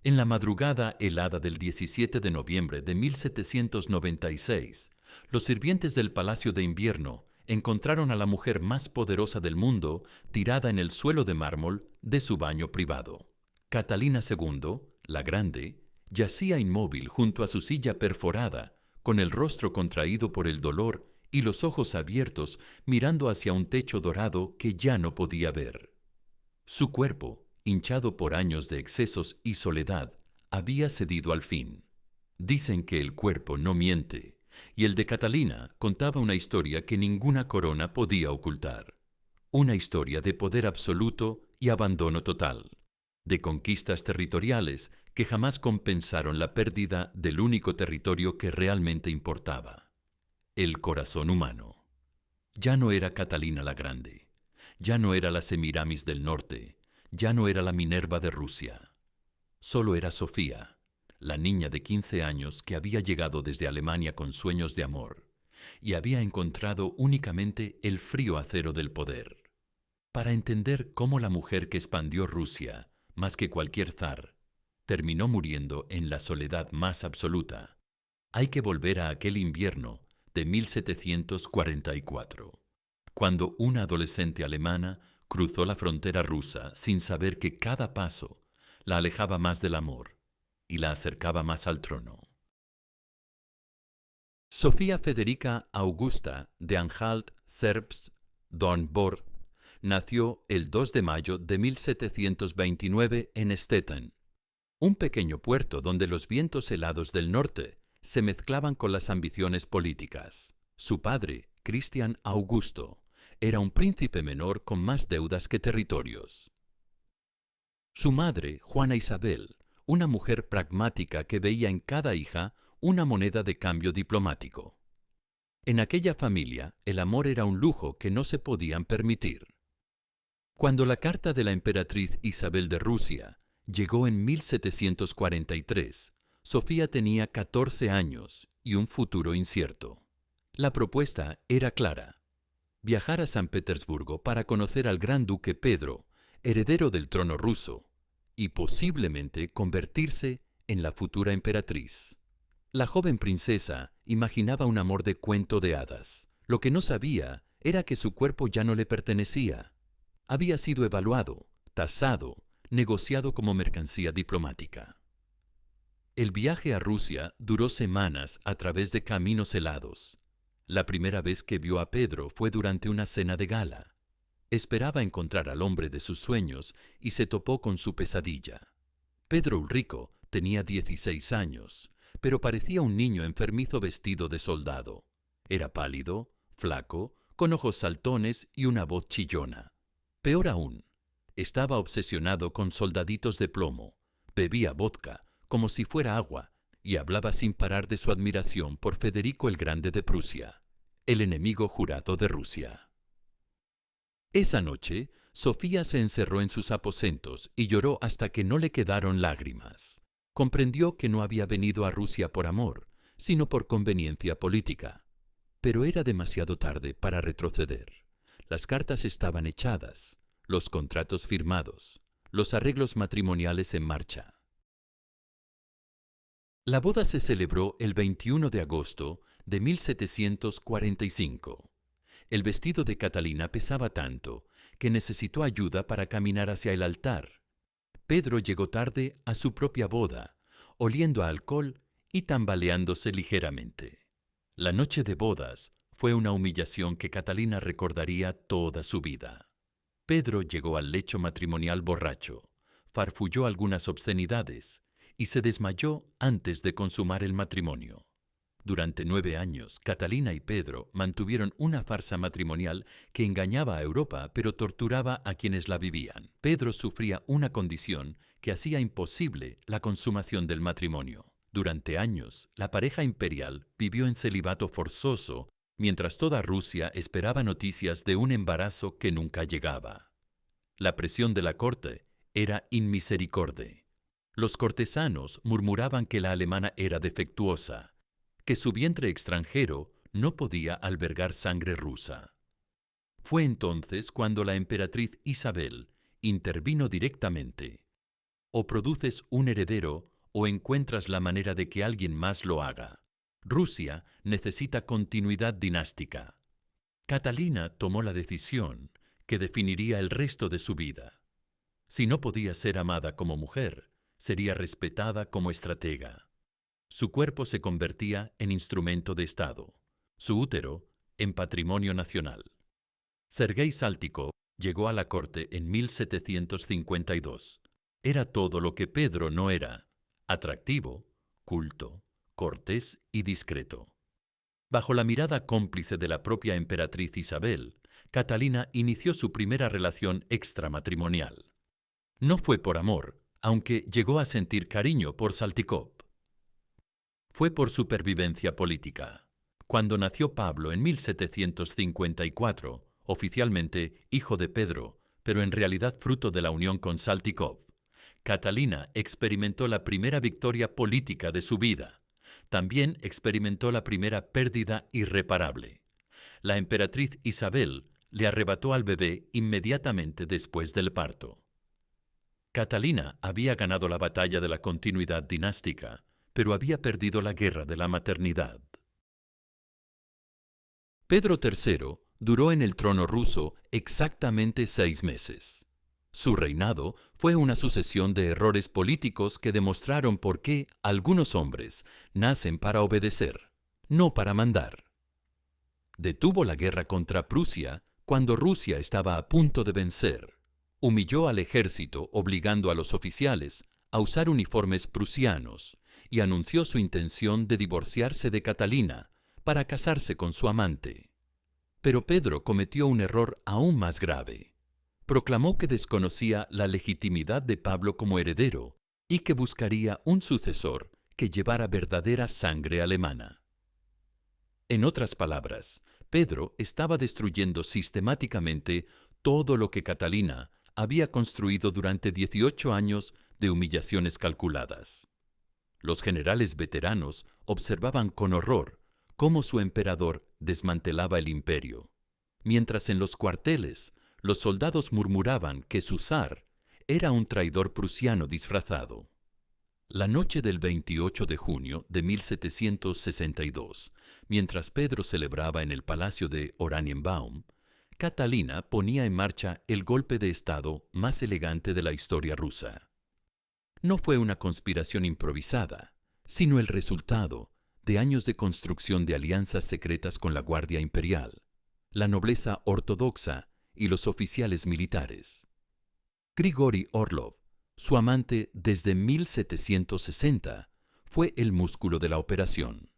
En la madrugada helada del 17 de noviembre de 1796, los sirvientes del Palacio de Invierno encontraron a la mujer más poderosa del mundo tirada en el suelo de mármol de su baño privado. Catalina II, la Grande, yacía inmóvil junto a su silla perforada, con el rostro contraído por el dolor y los ojos abiertos mirando hacia un techo dorado que ya no podía ver. Su cuerpo, hinchado por años de excesos y soledad, había cedido al fin. Dicen que el cuerpo no miente, y el de Catalina contaba una historia que ninguna corona podía ocultar. Una historia de poder absoluto y abandono total, de conquistas territoriales que jamás compensaron la pérdida del único territorio que realmente importaba, el corazón humano. Ya no era Catalina la Grande, ya no era la Semiramis del Norte, ya no era la Minerva de Rusia. Solo era Sofía, la niña de 15 años que había llegado desde Alemania con sueños de amor y había encontrado únicamente el frío acero del poder. Para entender cómo la mujer que expandió Rusia, más que cualquier zar, terminó muriendo en la soledad más absoluta, hay que volver a aquel invierno de 1744, cuando una adolescente alemana cruzó la frontera rusa sin saber que cada paso la alejaba más del amor y la acercaba más al trono. Sofía Federica Augusta de Anhalt-Zerbst-Dornborg nació el 2 de mayo de 1729 en Stettin, un pequeño puerto donde los vientos helados del norte se mezclaban con las ambiciones políticas. Su padre, Cristian Augusto, era un príncipe menor con más deudas que territorios. Su madre, Juana Isabel, una mujer pragmática que veía en cada hija una moneda de cambio diplomático. En aquella familia, el amor era un lujo que no se podían permitir. Cuando la carta de la emperatriz Isabel de Rusia llegó en 1743, Sofía tenía 14 años y un futuro incierto. La propuesta era clara: viajar a San Petersburgo para conocer al gran duque Pedro, heredero del trono ruso, y posiblemente convertirse en la futura emperatriz. La joven princesa imaginaba un amor de cuento de hadas. Lo que no sabía era que su cuerpo ya no le pertenecía. Había sido evaluado, tasado, negociado como mercancía diplomática. El viaje a Rusia duró semanas a través de caminos helados. La primera vez que vio a Pedro fue durante una cena de gala. Esperaba encontrar al hombre de sus sueños y se topó con su pesadilla. Pedro Ulrico tenía 16 años, pero parecía un niño enfermizo vestido de soldado. Era pálido, flaco, con ojos saltones y una voz chillona. Peor aún, estaba obsesionado con soldaditos de plomo, bebía vodka como si fuera agua y hablaba sin parar de su admiración por Federico el Grande de Prusia, el enemigo jurado de Rusia. Esa noche, Sofía se encerró en sus aposentos y lloró hasta que no le quedaron lágrimas. Comprendió que no había venido a Rusia por amor, sino por conveniencia política. Pero era demasiado tarde para retroceder. Las cartas estaban echadas, los contratos firmados, los arreglos matrimoniales en marcha. La boda se celebró el 21 de agosto de 1745. El vestido de Catalina pesaba tanto que necesitó ayuda para caminar hacia el altar. Pedro llegó tarde a su propia boda, oliendo a alcohol y tambaleándose ligeramente. La noche de bodas fue una humillación que Catalina recordaría toda su vida. Pedro llegó al lecho matrimonial borracho, farfulló algunas obscenidades y se desmayó antes de consumar el matrimonio. Durante 9 años, Catalina y Pedro mantuvieron una farsa matrimonial que engañaba a Europa pero torturaba a quienes la vivían. Pedro sufría una condición que hacía imposible la consumación del matrimonio. Durante años, la pareja imperial vivió en celibato forzoso mientras toda Rusia esperaba noticias de un embarazo que nunca llegaba. La presión de la corte era inmisericorde. Los cortesanos murmuraban que la alemana era defectuosa, que su vientre extranjero no podía albergar sangre rusa. Fue entonces cuando la emperatriz Isabel intervino directamente. O produces un heredero o encuentras la manera de que alguien más lo haga. Rusia necesita continuidad dinástica. Catalina tomó la decisión que definiría el resto de su vida. Si no podía ser amada como mujer, sería respetada como estratega. Su cuerpo se convertía en instrumento de Estado, su útero en patrimonio nacional. Sergei Saltykov llegó a la corte en 1752. Era todo lo que Pedro no era: atractivo, culto, cortés y discreto. Bajo la mirada cómplice de la propia emperatriz Isabel, Catalina inició su primera relación extramatrimonial. No fue por amor, aunque llegó a sentir cariño por Saltykov. Fue por supervivencia política. Cuando nació Pablo en 1754, oficialmente hijo de Pedro, pero en realidad fruto de la unión con Saltykov, Catalina experimentó la primera victoria política de su vida. También experimentó la primera pérdida irreparable. La emperatriz Isabel le arrebató al bebé inmediatamente después del parto. Catalina había ganado la batalla de la continuidad dinástica, pero había perdido la guerra de la maternidad. Pedro III duró en el trono ruso exactamente 6 meses. Su reinado fue una sucesión de errores políticos que demostraron por qué algunos hombres nacen para obedecer, no para mandar. Detuvo la guerra contra Prusia cuando Rusia estaba a punto de vencer. Humilló al ejército obligando a los oficiales a usar uniformes prusianos y anunció su intención de divorciarse de Catalina para casarse con su amante. Pero Pedro cometió un error aún más grave. Proclamó que desconocía la legitimidad de Pablo como heredero y que buscaría un sucesor que llevara verdadera sangre alemana. En otras palabras, Pedro estaba destruyendo sistemáticamente todo lo que Catalina había construido durante 18 años de humillaciones calculadas. Los generales veteranos observaban con horror cómo su emperador desmantelaba el imperio, mientras en los cuarteles los soldados murmuraban que su zar era un traidor prusiano disfrazado. La noche del 28 de junio de 1762, mientras Pedro celebraba en el palacio de Oranienbaum, Catalina ponía en marcha el golpe de Estado más elegante de la historia rusa. No fue una conspiración improvisada, sino el resultado de años de construcción de alianzas secretas con la Guardia Imperial, la nobleza ortodoxa y los oficiales militares. Grigori Orlov, su amante desde 1760, fue el músculo de la operación.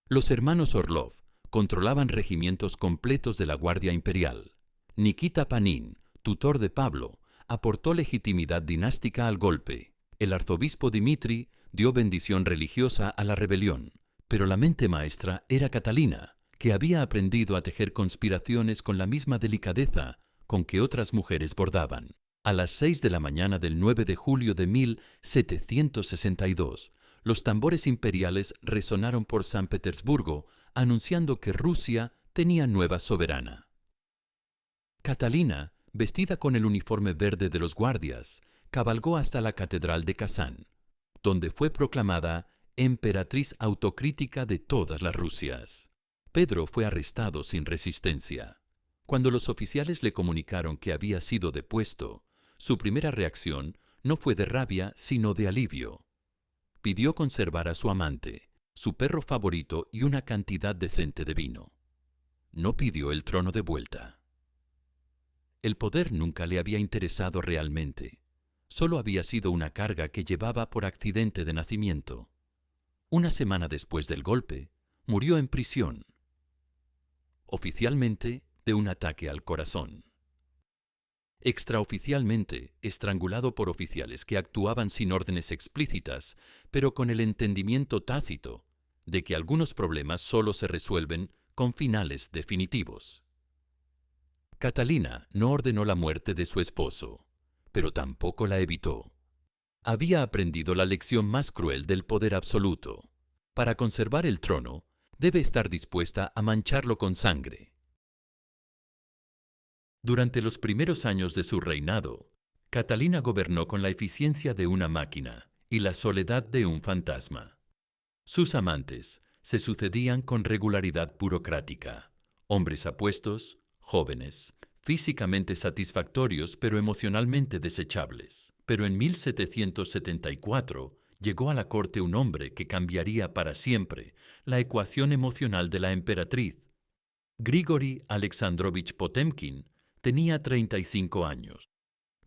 Los hermanos Orlov controlaban regimientos completos de la Guardia Imperial. Nikita Panin, tutor de Pablo, aportó legitimidad dinástica al golpe. El arzobispo Dmitri dio bendición religiosa a la rebelión, pero la mente maestra era Catalina, que había aprendido a tejer conspiraciones con la misma delicadeza con que otras mujeres bordaban. A las 6 de la mañana del 9 de julio de 1762, los tambores imperiales resonaron por San Petersburgo, anunciando que Rusia tenía nueva soberana. Catalina, vestida con el uniforme verde de los guardias, cabalgó hasta la catedral de Kazán, donde fue proclamada emperatriz autocrítica de todas las Rusias. Pedro fue arrestado sin resistencia. Cuando los oficiales le comunicaron que había sido depuesto, su primera reacción no fue de rabia, sino de alivio. Pidió conservar a su amante, su perro favorito y una cantidad decente de vino. No pidió el trono de vuelta. El poder nunca le había interesado realmente. Solo había sido una carga que llevaba por accidente de nacimiento. Una semana después del golpe, murió en prisión. Oficialmente, de un ataque al corazón. Extraoficialmente, estrangulado por oficiales que actuaban sin órdenes explícitas, pero con el entendimiento tácito de que algunos problemas solo se resuelven con finales definitivos. Catalina no ordenó la muerte de su esposo, pero tampoco la evitó. Había aprendido la lección más cruel del poder absoluto. Para conservar el trono, debe estar dispuesta a mancharlo con sangre. Durante los primeros años de su reinado, Catalina gobernó con la eficiencia de una máquina y la soledad de un fantasma. Sus amantes se sucedían con regularidad burocrática, hombres apuestos, jóvenes, físicamente satisfactorios pero emocionalmente desechables. Pero en 1774 llegó a la corte un hombre que cambiaría para siempre la ecuación emocional de la emperatriz. Grigori Alexandrovich Potemkin tenía 35 años,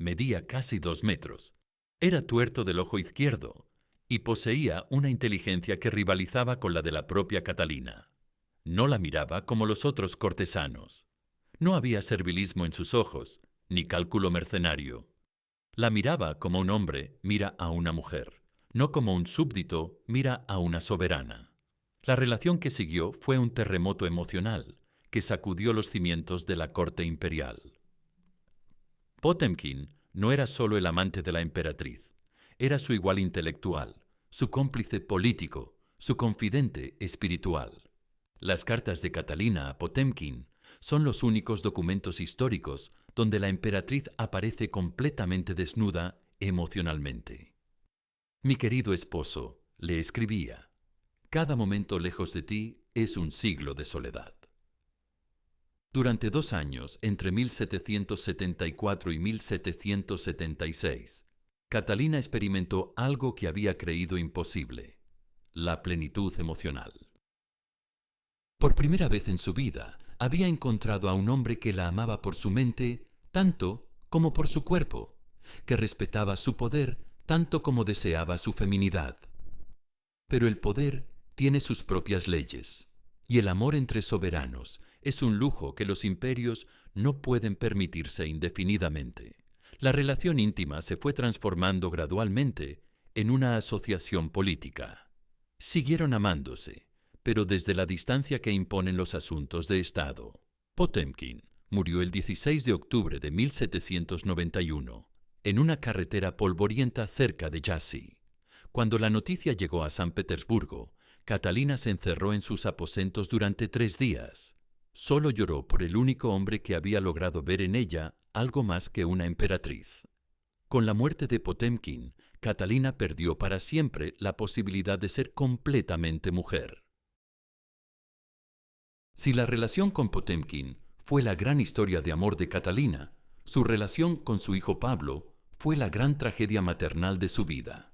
medía casi 2 metros, era tuerto del ojo izquierdo y poseía una inteligencia que rivalizaba con la de la propia Catalina. No la miraba como los otros cortesanos. No había servilismo en sus ojos, ni cálculo mercenario. La miraba como un hombre mira a una mujer, no como un súbdito mira a una soberana. La relación que siguió fue un terremoto emocional que sacudió los cimientos de la corte imperial. Potemkin no era solo el amante de la emperatriz, era su igual intelectual, su cómplice político, su confidente espiritual. Las cartas de Catalina a Potemkin son los únicos documentos históricos donde la emperatriz aparece completamente desnuda emocionalmente. Mi querido esposo, le escribía, cada momento lejos de ti es un siglo de soledad. Durante 2 años, entre 1774 y 1776, Catalina experimentó algo que había creído imposible, la plenitud emocional. Por primera vez en su vida, había encontrado a un hombre que la amaba por su mente tanto como por su cuerpo, que respetaba su poder tanto como deseaba su feminidad. Pero el poder tiene sus propias leyes, y el amor entre soberanos es un lujo que los imperios no pueden permitirse indefinidamente. La relación íntima se fue transformando gradualmente en una asociación política. Siguieron amándose, pero desde la distancia que imponen los asuntos de Estado. Potemkin murió el 16 de octubre de 1791 en una carretera polvorienta cerca de Jassy. Cuando la noticia llegó a San Petersburgo, Catalina se encerró en sus aposentos durante 3 días. Solo lloró por el único hombre que había logrado ver en ella algo más que una emperatriz. Con la muerte de Potemkin, Catalina perdió para siempre la posibilidad de ser completamente mujer. Si la relación con Potemkin fue la gran historia de amor de Catalina, su relación con su hijo Pablo fue la gran tragedia maternal de su vida.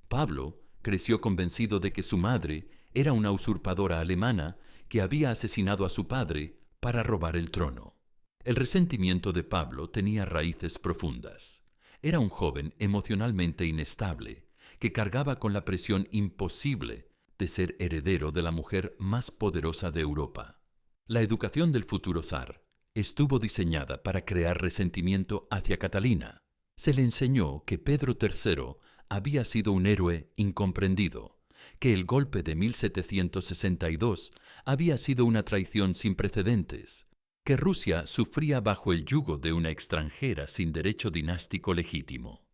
Pablo creció convencido de que su madre era una usurpadora alemana que había asesinado a su padre para robar el trono. El resentimiento de Pablo tenía raíces profundas. Era un joven emocionalmente inestable, que cargaba con la presión imposible de ser heredero de la mujer más poderosa de Europa. La educación del futuro zar estuvo diseñada para crear resentimiento hacia Catalina. Se le enseñó que Pedro III había sido un héroe incomprendido, que el golpe de 1762 había sido una traición sin precedentes, que Rusia sufría bajo el yugo de una extranjera sin derecho dinástico legítimo.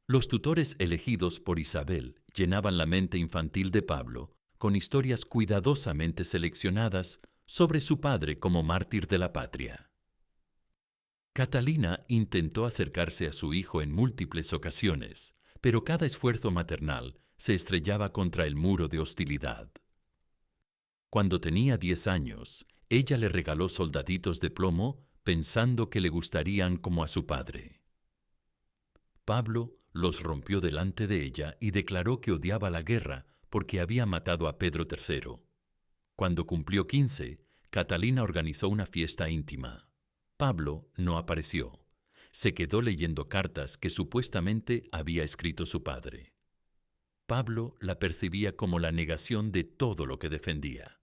Los tutores elegidos por Isabel llenaban la mente infantil de Pablo con historias cuidadosamente seleccionadas sobre su padre como mártir de la patria. Catalina intentó acercarse a su hijo en múltiples ocasiones, pero cada esfuerzo maternal se estrellaba contra el muro de hostilidad. Cuando tenía 10 años, ella le regaló soldaditos de plomo pensando que le gustarían como a su padre. Pablo los rompió delante de ella y declaró que odiaba la guerra porque había matado a Pedro III. Cuando cumplió 15, Catalina organizó una fiesta íntima. Pablo no apareció. Se quedó leyendo cartas que supuestamente había escrito su padre. Pablo la percibía como la negación de todo lo que defendía.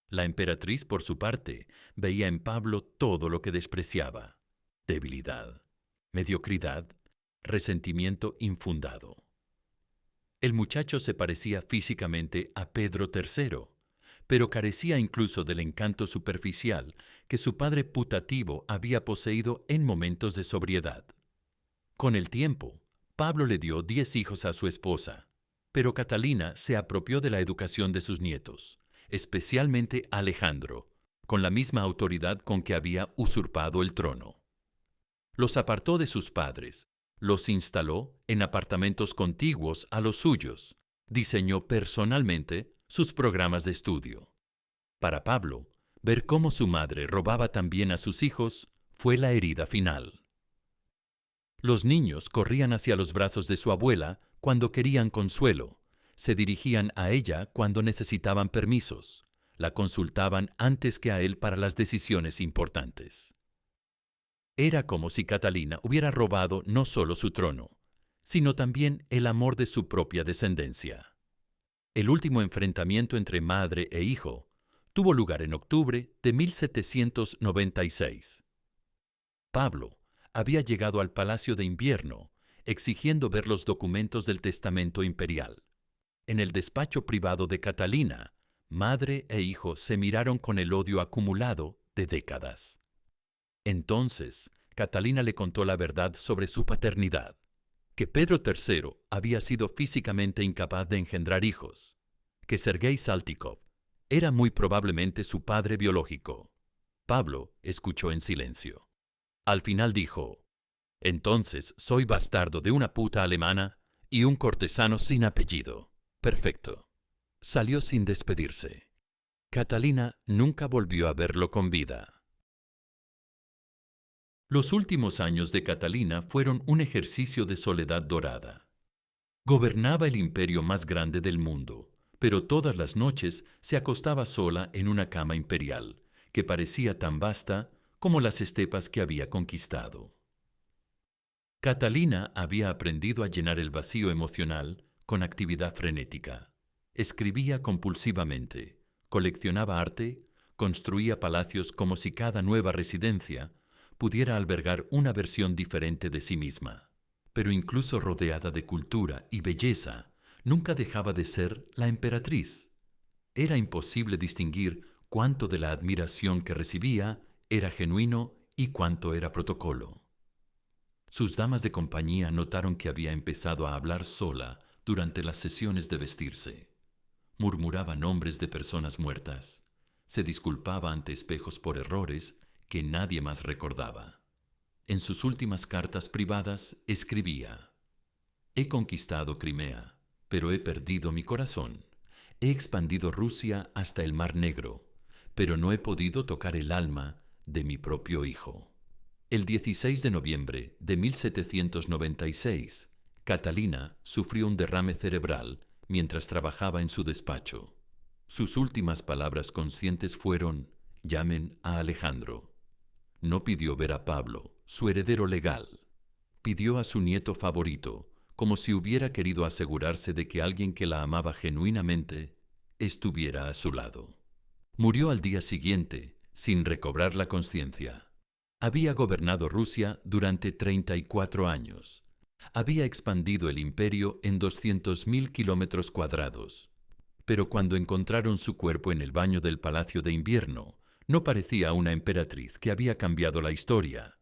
La emperatriz, por su parte, veía en Pablo todo lo que despreciaba: debilidad, mediocridad, resentimiento infundado. El muchacho se parecía físicamente a Pedro III, pero carecía incluso del encanto superficial que su padre putativo había poseído en momentos de sobriedad. Con el tiempo, Pablo le dio 10 hijos a su esposa, pero Catalina se apropió de la educación de sus nietos, especialmente Alejandro, con la misma autoridad con que había usurpado el trono. Los apartó de sus padres, los instaló en apartamentos contiguos a los suyos, diseñó personalmente sus programas de estudio. Para Pablo, ver cómo su madre robaba también a sus hijos fue la herida final. Los niños corrían hacia los brazos de su abuela cuando querían consuelo, se dirigían a ella cuando necesitaban permisos, la consultaban antes que a él para las decisiones importantes. Era como si Catalina hubiera robado no solo su trono, sino también el amor de su propia descendencia. El último enfrentamiento entre madre e hijo tuvo lugar en octubre de 1796. Pablo había llegado al Palacio de Invierno exigiendo ver los documentos del testamento imperial. En el despacho privado de Catalina, madre e hijo se miraron con el odio acumulado de décadas. Entonces, Catalina le contó la verdad sobre su paternidad, que Pedro III había sido físicamente incapaz de engendrar hijos, que Sergei Saltykov era muy probablemente su padre biológico. Pablo escuchó en silencio. Al final dijo: «Entonces soy bastardo de una puta alemana y un cortesano sin apellido. Perfecto». Salió sin despedirse. Catalina nunca volvió a verlo con vida. Los últimos años de Catalina fueron un ejercicio de soledad dorada. Gobernaba el imperio más grande del mundo, pero todas las noches se acostaba sola en una cama imperial, que parecía tan vasta como las estepas que había conquistado. Catalina había aprendido a llenar el vacío emocional con actividad frenética. Escribía compulsivamente, coleccionaba arte, construía palacios como si cada nueva residencia pudiera albergar una versión diferente de sí misma. Pero incluso rodeada de cultura y belleza, nunca dejaba de ser la emperatriz. Era imposible distinguir cuánto de la admiración que recibía era genuino y cuánto era protocolo. Sus damas de compañía notaron que había empezado a hablar sola durante las sesiones de vestirse. Murmuraba nombres de personas muertas. Se disculpaba ante espejos por errores que nadie más recordaba. En sus últimas cartas privadas escribía: «He conquistado Crimea, pero he perdido mi corazón. He expandido Rusia hasta el Mar Negro, pero no he podido tocar el alma de mi propio hijo». El 16 de noviembre de 1796, Catalina sufrió un derrame cerebral mientras trabajaba en su despacho. Sus últimas palabras conscientes fueron: «Llamen a Alejandro». No pidió ver a Pablo, su heredero legal. Pidió a su nieto favorito, como si hubiera querido asegurarse de que alguien que la amaba genuinamente estuviera a su lado. Murió al día siguiente, sin recobrar la conciencia. Había gobernado Rusia durante 34 años. Había expandido el imperio en 200.000 kilómetros cuadrados. Pero cuando encontraron su cuerpo en el baño del Palacio de Invierno, no parecía una emperatriz que había cambiado la historia.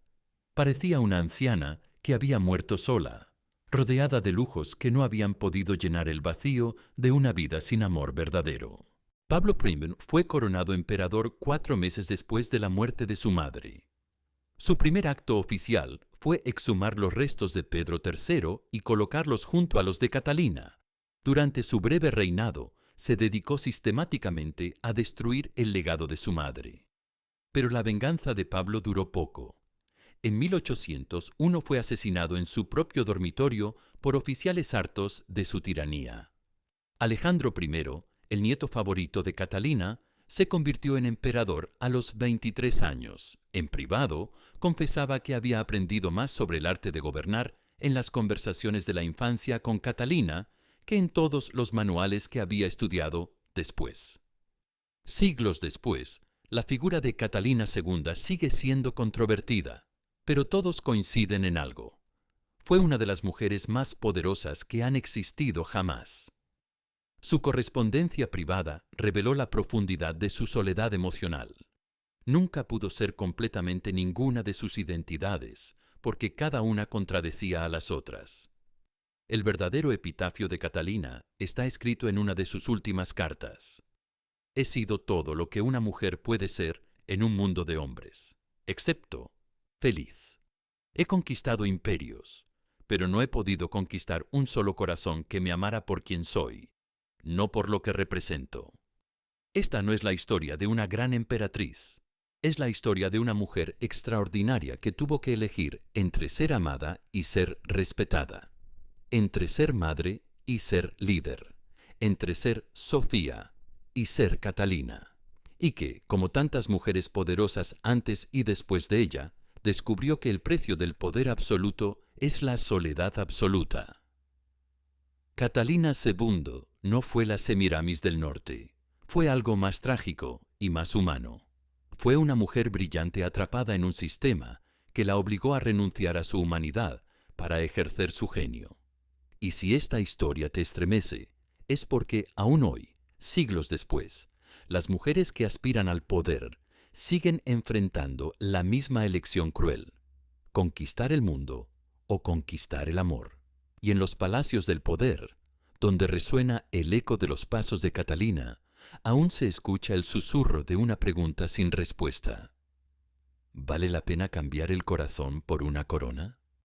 Parecía una anciana que había muerto sola, rodeada de lujos que no habían podido llenar el vacío de una vida sin amor verdadero. Pablo I fue coronado emperador 4 meses después de la muerte de su madre. Su primer acto oficial fue exhumar los restos de Pedro III y colocarlos junto a los de Catalina. Durante su breve reinado, se dedicó sistemáticamente a destruir el legado de su madre. Pero la venganza de Pablo duró poco. En 1800, uno fue asesinado en su propio dormitorio por oficiales hartos de su tiranía. Alejandro I, el nieto favorito de Catalina, se convirtió en emperador a los 23 años. En privado, confesaba que había aprendido más sobre el arte de gobernar en las conversaciones de la infancia con Catalina que en todos los manuales que había estudiado después. Siglos después, la figura de Catalina II sigue siendo controvertida, pero todos coinciden en algo. Fue una de las mujeres más poderosas que han existido jamás. Su correspondencia privada reveló la profundidad de su soledad emocional. Nunca pudo ser completamente ninguna de sus identidades, porque cada una contradecía a las otras. El verdadero epitafio de Catalina está escrito en una de sus últimas cartas. «He sido todo lo que una mujer puede ser en un mundo de hombres, excepto feliz». He conquistado imperios, pero no he podido conquistar un solo corazón que me amara por quien soy, no por lo que represento. Esta no es la historia de una gran emperatriz. Es la historia de una mujer extraordinaria que tuvo que elegir entre ser amada y ser respetada, entre ser madre y ser líder, entre ser Sofía y ser Catalina, y que, como tantas mujeres poderosas antes y después de ella, descubrió que el precio del poder absoluto es la soledad absoluta. Catalina II no fue la Semiramis del Norte, fue algo más trágico y más humano. Fue una mujer brillante atrapada en un sistema que la obligó a renunciar a su humanidad para ejercer su genio. Y si esta historia te estremece, es porque aún hoy, siglos después, las mujeres que aspiran al poder siguen enfrentando la misma elección cruel: conquistar el mundo o conquistar el amor. Y en los palacios del poder, donde resuena el eco de los pasos de Catalina, aún se escucha el susurro de una pregunta sin respuesta. ¿Vale la pena cambiar el corazón por una corona?